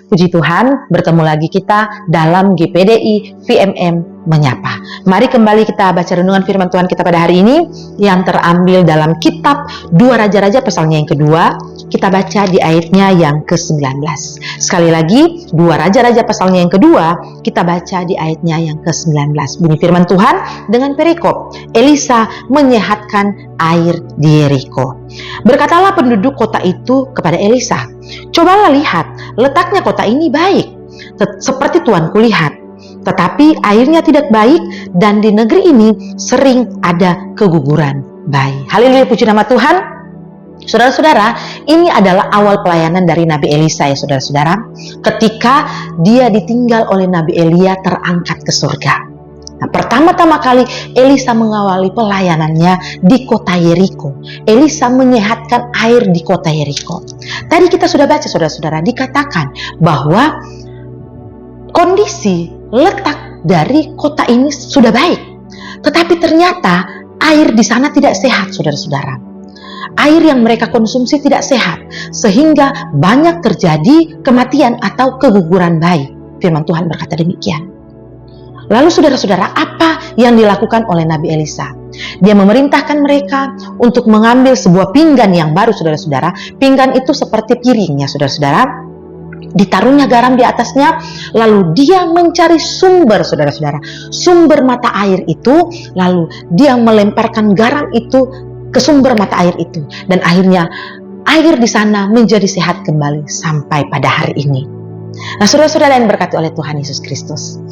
Puji Tuhan, bertemu lagi kita dalam GPDI VMM Menyapa. Mari kembali kita baca renungan firman Tuhan kita pada hari ini yang terambil dalam kitab 2 Raja-Raja pasalnya yang kedua. Kita baca di ayatnya yang ke-19. Sekali lagi, 2 Raja-Raja pasalnya yang kedua, kita baca di ayatnya yang ke-19. Bunyi firman Tuhan dengan perikop, Elisa menyehatkan air di Yeriko. Berkatalah penduduk kota itu kepada Elisa, "Cobalah lihat, letaknya kota ini baik, seperti tuanku lihat. Tetapi airnya tidak baik dan di negeri ini sering ada keguguran bayi." Haleluya, puji nama Tuhan. Saudara-saudara, ini adalah awal pelayanan dari Nabi Elisa ya saudara-saudara. Ketika dia ditinggal oleh Nabi Elia terangkat ke surga. Nah, pertama-tama kali Elisa mengawali pelayanannya di kota Yeriko. Elisa menyehatkan air di kota Yeriko. Tadi kita sudah baca saudara-saudara, dikatakan bahwa kondisi letak dari kota ini sudah baik. Tetapi ternyata air di sana tidak sehat saudara-saudara. Air yang mereka konsumsi tidak sehat, sehingga banyak terjadi kematian atau keguguran bayi. Firman Tuhan berkata demikian. Lalu saudara-saudara, apa yang dilakukan oleh Nabi Elisa? Dia memerintahkan mereka untuk mengambil sebuah pinggan yang baru saudara-saudara. Pinggan itu seperti piringnya saudara-saudara. Ditaruhnya garam di atasnya, lalu dia mencari sumber saudara-saudara. Sumber mata air itu, lalu dia melemparkan garam itu ke sumber mata air itu, dan akhirnya air di sana menjadi sehat kembali sampai pada hari ini. Nah, saudara-saudara yang berkati oleh Tuhan Yesus Kristus,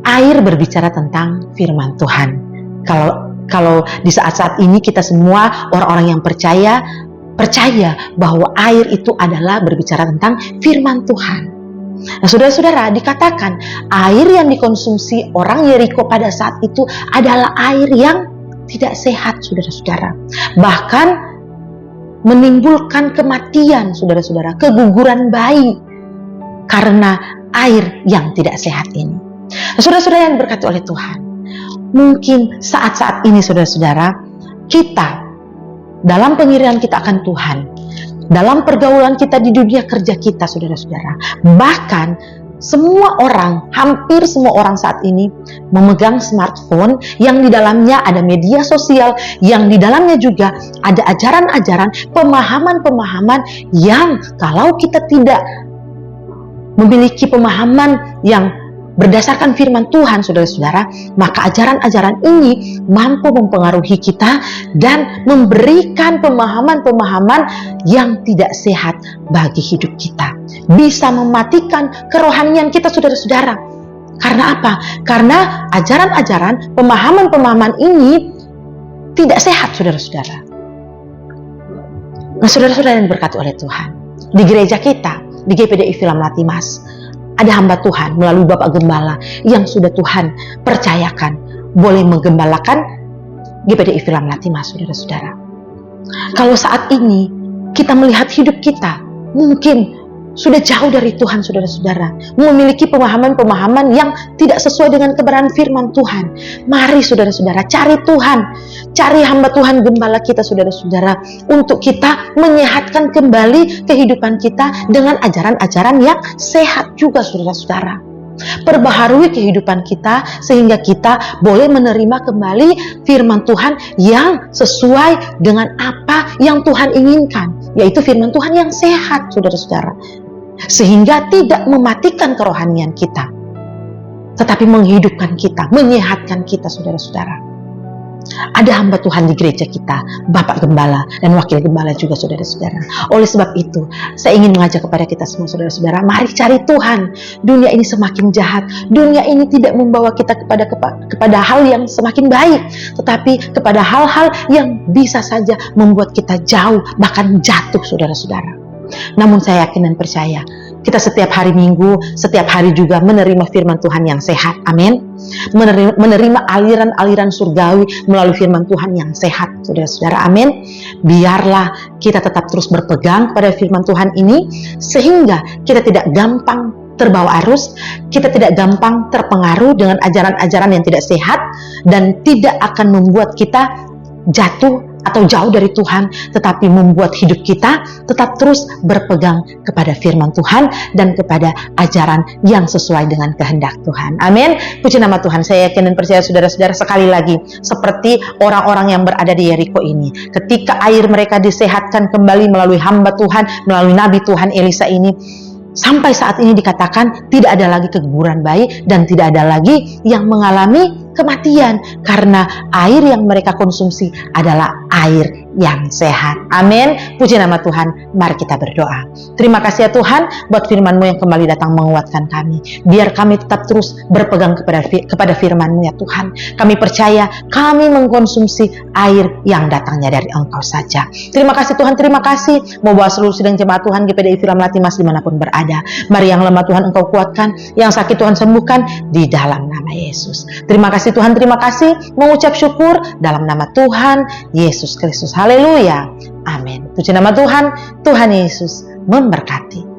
air berbicara tentang firman Tuhan. Kalau di saat-saat ini kita semua orang-orang yang percaya bahwa air itu adalah berbicara tentang firman Tuhan. Nah, saudara-saudara, dikatakan air yang dikonsumsi orang Yeriko pada saat itu adalah air yang tidak sehat, saudara-saudara. Bahkan menimbulkan kematian, saudara-saudara, keguguran bayi karena air yang tidak sehat ini. Nah, saudara-saudara yang berkati oleh Tuhan, mungkin saat-saat ini saudara-saudara, kita dalam pengirian kita akan Tuhan, dalam pergaulan kita di dunia kerja kita, saudara-saudara, bahkan hampir semua orang saat ini memegang smartphone yang di dalamnya ada media sosial, yang di dalamnya juga ada ajaran-ajaran, pemahaman-pemahaman yang kalau kita tidak memiliki pemahaman yang berdasarkan firman Tuhan, saudara-saudara, maka ajaran-ajaran ini mampu mempengaruhi kita dan memberikan pemahaman-pemahaman yang tidak sehat bagi hidup kita. Bisa mematikan kerohanian kita, saudara-saudara. Karena apa? Karena ajaran-ajaran, pemahaman-pemahaman ini tidak sehat, saudara-saudara. Nah, saudara-saudara yang berkati oleh Tuhan, di gereja kita, di GPDI Film Latimas, ada hamba Tuhan melalui Bapak Gembala yang sudah Tuhan percayakan boleh menggembalakan GPDI Film Latimas, saudara-saudara. Kalau saat ini kita melihat hidup kita mungkin sudah jauh dari Tuhan, saudara-saudara, memiliki pemahaman-pemahaman yang tidak sesuai dengan kebenaran firman Tuhan. Mari saudara-saudara, cari Tuhan, cari hamba Tuhan gembala kita, saudara-saudara, untuk kita menyehatkan kembali kehidupan kita dengan ajaran-ajaran yang sehat juga, saudara-saudara. Perbaharui kehidupan kita sehingga kita boleh menerima kembali firman Tuhan yang sesuai dengan apa yang Tuhan inginkan, yaitu firman Tuhan yang sehat, saudara-saudara, sehingga tidak mematikan kerohanian kita, tetapi menghidupkan kita, menyehatkan kita, saudara-saudara. Ada hamba Tuhan di gereja kita, Bapak Gembala dan Wakil Gembala juga, saudara-saudara. Oleh sebab itu, saya ingin mengajak kepada kita semua, saudara-saudara, mari cari Tuhan. Dunia ini semakin jahat. Dunia ini tidak membawa kita kepada hal yang semakin baik, tetapi kepada hal-hal yang bisa saja membuat kita jauh, bahkan jatuh, saudara-saudara. Namun saya yakin dan percaya, kita setiap hari Minggu, setiap hari juga menerima firman Tuhan yang sehat. Amin. Menerima aliran-aliran surgawi melalui firman Tuhan yang sehat, saudara-saudara. Amin. Biarlah kita tetap terus berpegang pada firman Tuhan ini, sehingga kita tidak gampang terbawa arus, kita tidak gampang terpengaruh dengan ajaran-ajaran yang tidak sehat, dan tidak akan membuat kita jatuh atau jauh dari Tuhan, tetapi membuat hidup kita tetap terus berpegang kepada firman Tuhan dan kepada ajaran yang sesuai dengan kehendak Tuhan. Amin. Puji nama Tuhan. Saya yakin dan percaya saudara-saudara, sekali lagi seperti orang-orang yang berada di Yeriko ini, ketika air mereka disehatkan kembali melalui hamba Tuhan, melalui nabi Tuhan Elisa ini, sampai saat ini dikatakan tidak ada lagi keguguran bayi dan tidak ada lagi yang mengalami kematian, karena air yang mereka konsumsi adalah air yang sehat. Amin. Puji nama Tuhan. Mari kita berdoa. Terima kasih ya Tuhan buat firman-Mu yang kembali datang menguatkan kami. Biar kami tetap terus berpegang kepada firman-Mu ya Tuhan. Kami percaya kami mengkonsumsi air yang datangnya dari Engkau saja. Terima kasih Tuhan. Terima kasih. Mau bawa seluruh sidang jemaat Tuhan GPDI Filam Latimas dimanapun berada. Mari yang lemah Tuhan Engkau kuatkan, yang sakit Tuhan sembuhkan di dalam nama Yesus. Terima kasih Tuhan, terima kasih, mengucap syukur dalam nama Tuhan Yesus Kristus. Haleluya. Amin. Puji nama Tuhan. Tuhan Yesus memberkati.